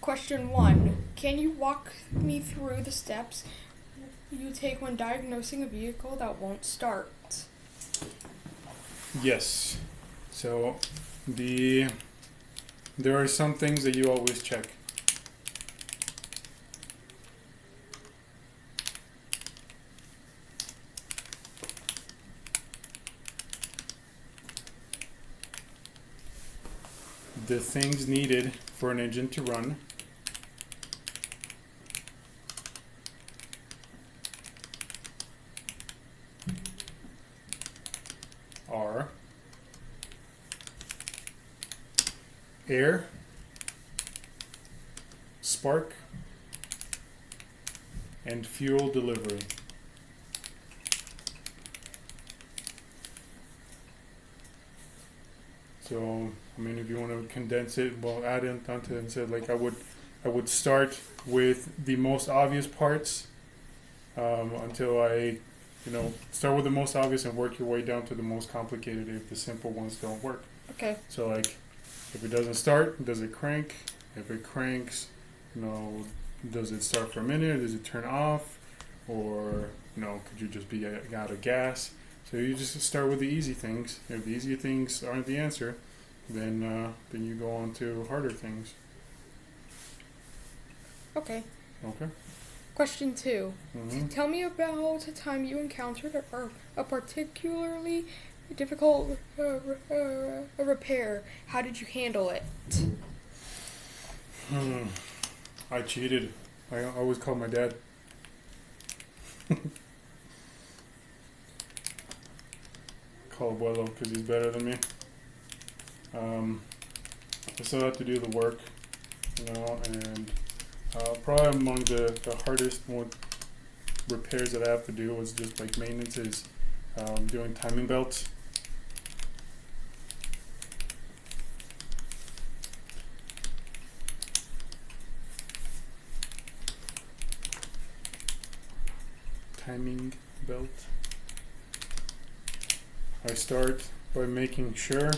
Question 1. Can you walk me through the steps you take when diagnosing a vehicle that won't start? Yes. So there are some things that you always check. The things needed for an engine to run. Are air, spark, and fuel delivery. So, I mean, if you want to condense it, well, add in onto it and say, like, I would start with the most obvious parts until I, start with the most obvious and work your way down to the most complicated if the simple ones don't work. Okay. So, like, if it doesn't start, does it crank? If it cranks, does it start for a minute? Does it turn off? Or, could you just be out of gas? So you just start with the easy things. If the easy things aren't the answer, then you go on to harder things. Okay. Okay. Question 2. Mm-hmm. Tell me about a time you encountered a particularly difficult repair. How did you handle it? I cheated. I always call my dad. Call Abuelo because he's better than me. I still have to do the work, and probably among the hardest more repairs that I have to do was just like maintenance is doing timing belts. Timing belt. I start by making sure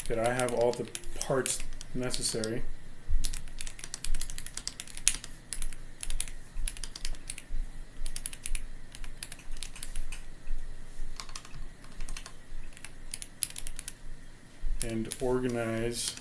that I have all the parts necessary. And organize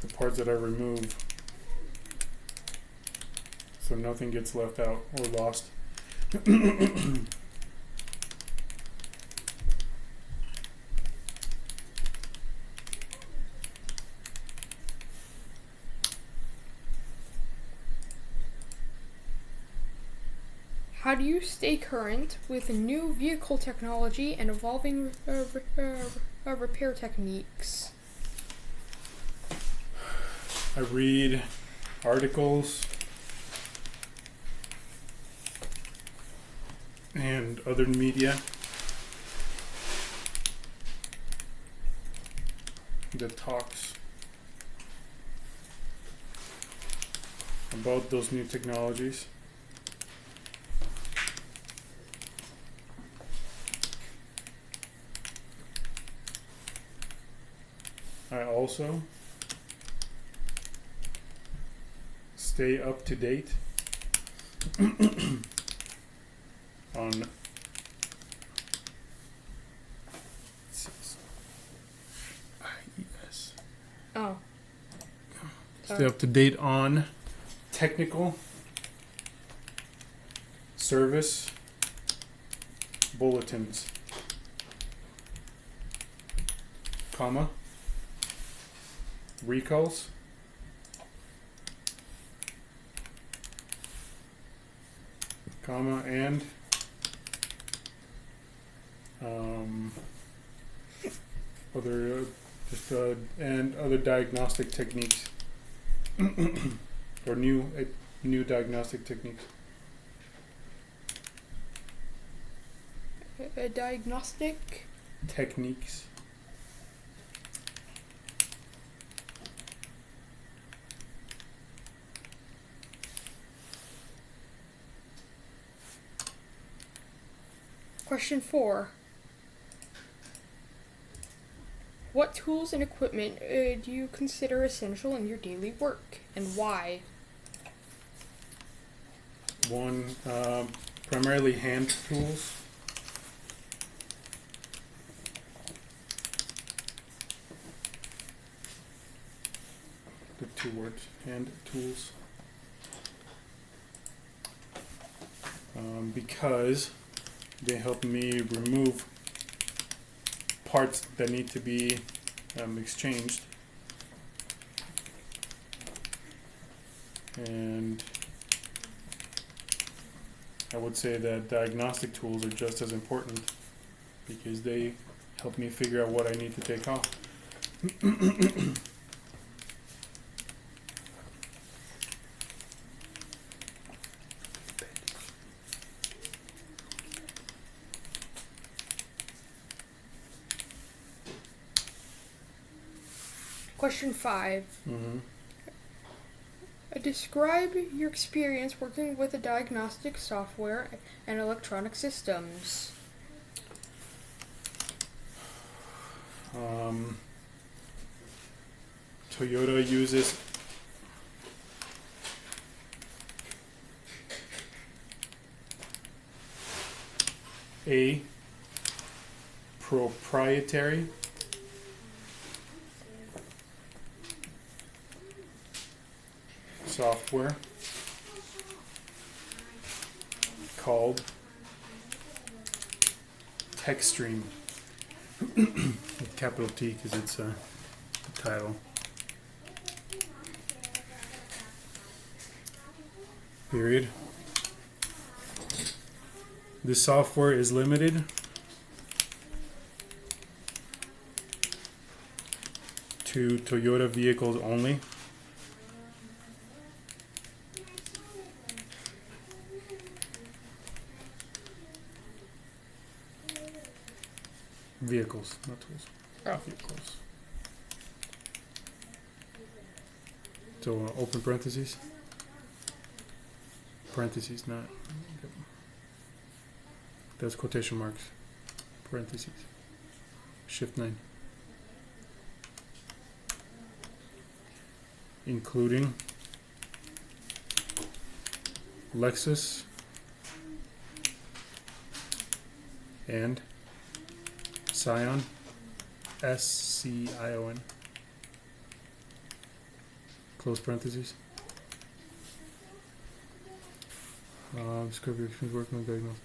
the parts that I remove so nothing gets left out or lost. How do you stay current with new vehicle technology and evolving repair techniques? I read articles and other media that talks about those new technologies. I also stay up to date on IES. Oh. Stay up to date on technical service bulletins, comma, recalls, comma, and other diagnostic techniques or new diagnostic techniques. Diagnostic Techniques. Question 4. What tools and equipment do you consider essential in your daily work, and why? One, primarily hand tools. The two words, hand tools. Because they help me remove parts that need to be exchanged. And I would say that diagnostic tools are just as important because they help me figure out what I need to take off. Question 5. Mm-hmm. Describe your experience working with the diagnostic software and electronic systems. Toyota uses a proprietary software called TechStream, with capital T because it's the title. Period. This software is limited to Toyota vehicles only. Vehicles, not tools. Vehicles. So open parentheses. Parentheses, not. That's quotation marks. Parentheses. Shift 9. Including Lexus and Scion, SCION. Close parentheses. Describe your experience working on diagnosis.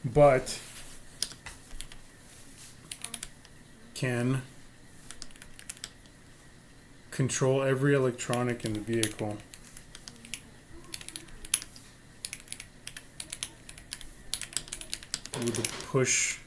But can control every electronic in the vehicle with the push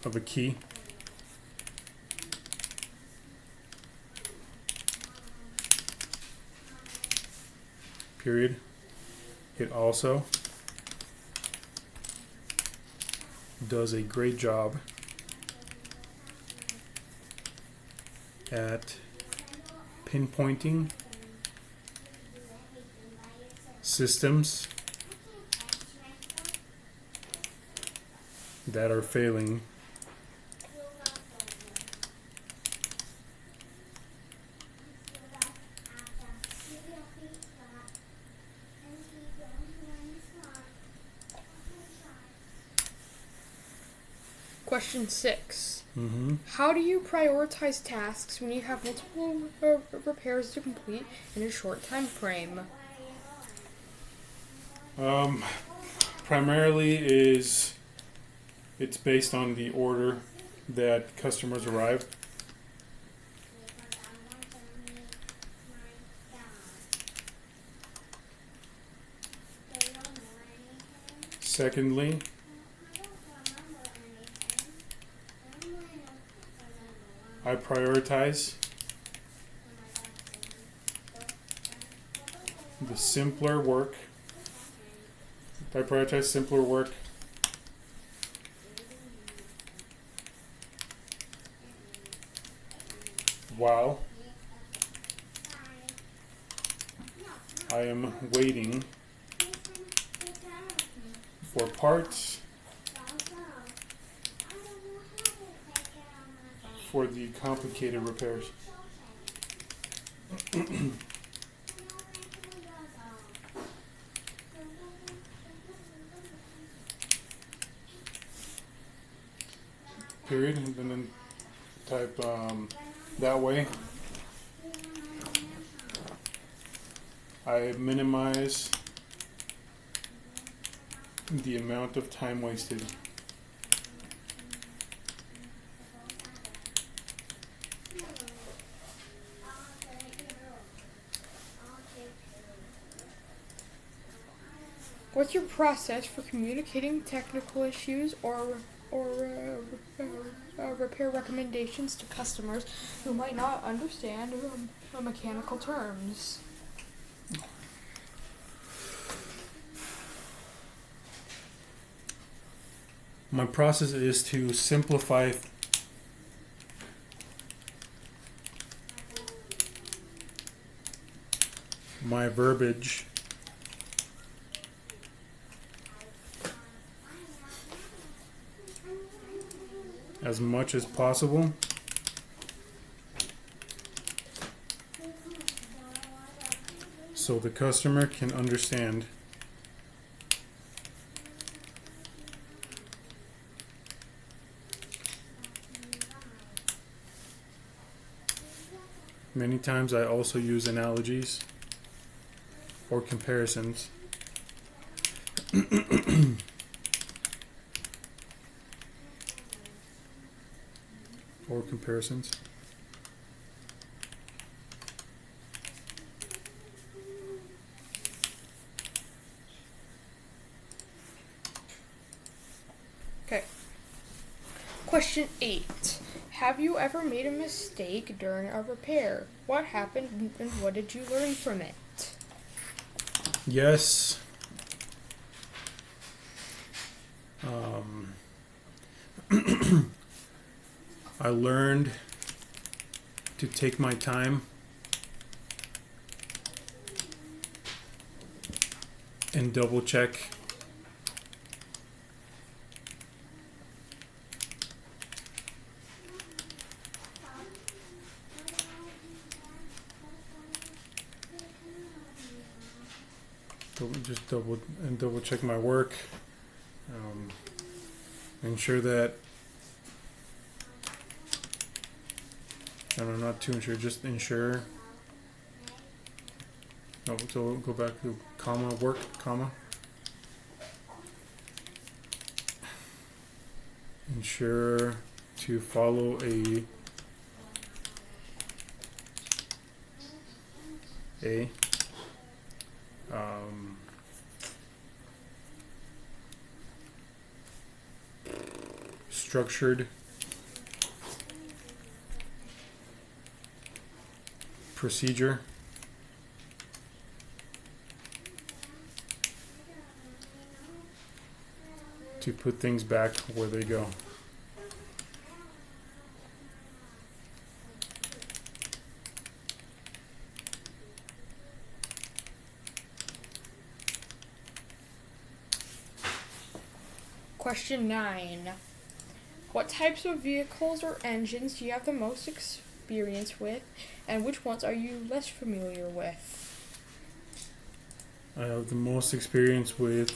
of a key. Period. It also does a great job at pinpointing systems that are failing Question 6. Mm-hmm. How do you prioritize tasks when you have multiple repairs to complete in a short time frame? Primarily it's based on the order that customers arrive. Secondly, I prioritize the simpler work. I prioritize simpler work while I am waiting for parts for the complicated repairs. Period, and then type that way. I minimize the amount of time wasted. What's your process for communicating technical issues or repair recommendations to customers who might not understand mechanical terms? My process is to simplify my verbiage as much as possible so the customer can understand. Many times I also use analogies or comparisons. Or comparisons. Okay. Question 8. Have you ever made a mistake during a repair? What happened and what did you learn from it? Yes. I learned to take my time and double check double check my work, ensure that not to ensure, just ensure. No, so go back to comma, work, comma. Ensure to follow a structured procedure to put things back where they go. Question 9. What types of vehicles or engines do you have the most experience with, and which ones are you less familiar with? I have the most experience with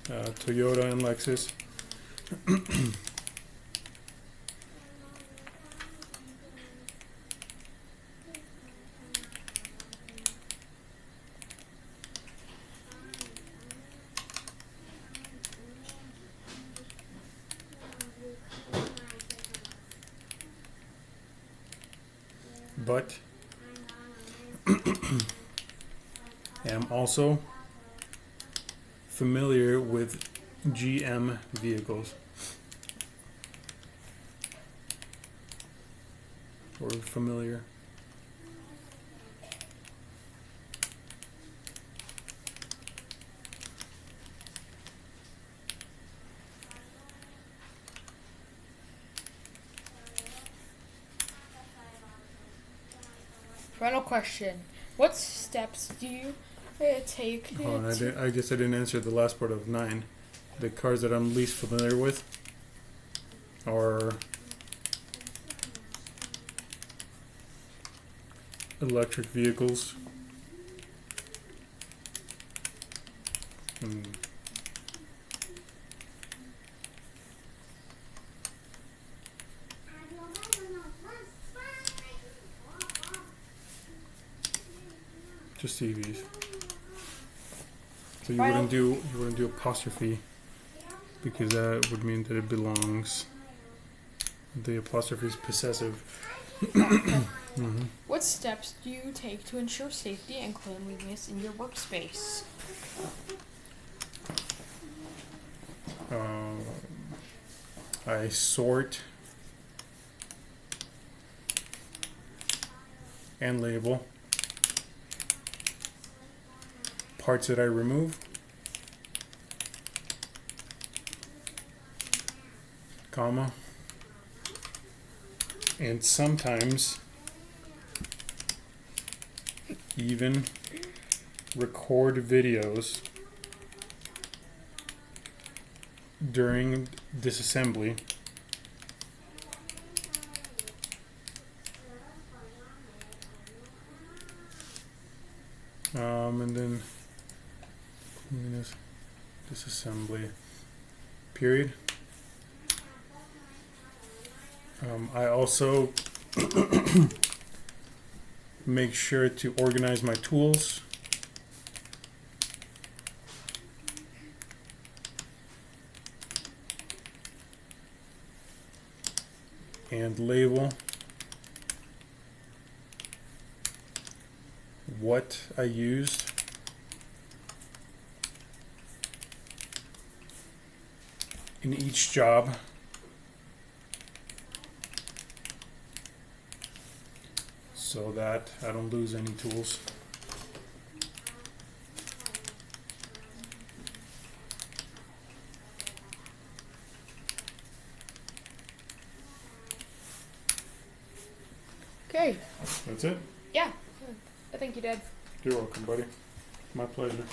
Toyota and Lexus. But am also familiar with GM vehicles, or familiar. Final question. What steps do you take I guess I didn't answer the last part of 9. The cars that I'm least familiar with are electric vehicles. And just EVs. So you wouldn't do apostrophe because that would mean that it belongs. The apostrophe is possessive. Mm-hmm. What steps do you take to ensure safety and cleanliness in your workspace? I sort and label parts that I remove, comma, and sometimes even record videos during disassembly and then disassembly period. I also make sure to organize my tools and label what I used in each job so that I don't lose any tools. Okay. That's it? Yeah. I think you did. You're welcome, buddy. My pleasure.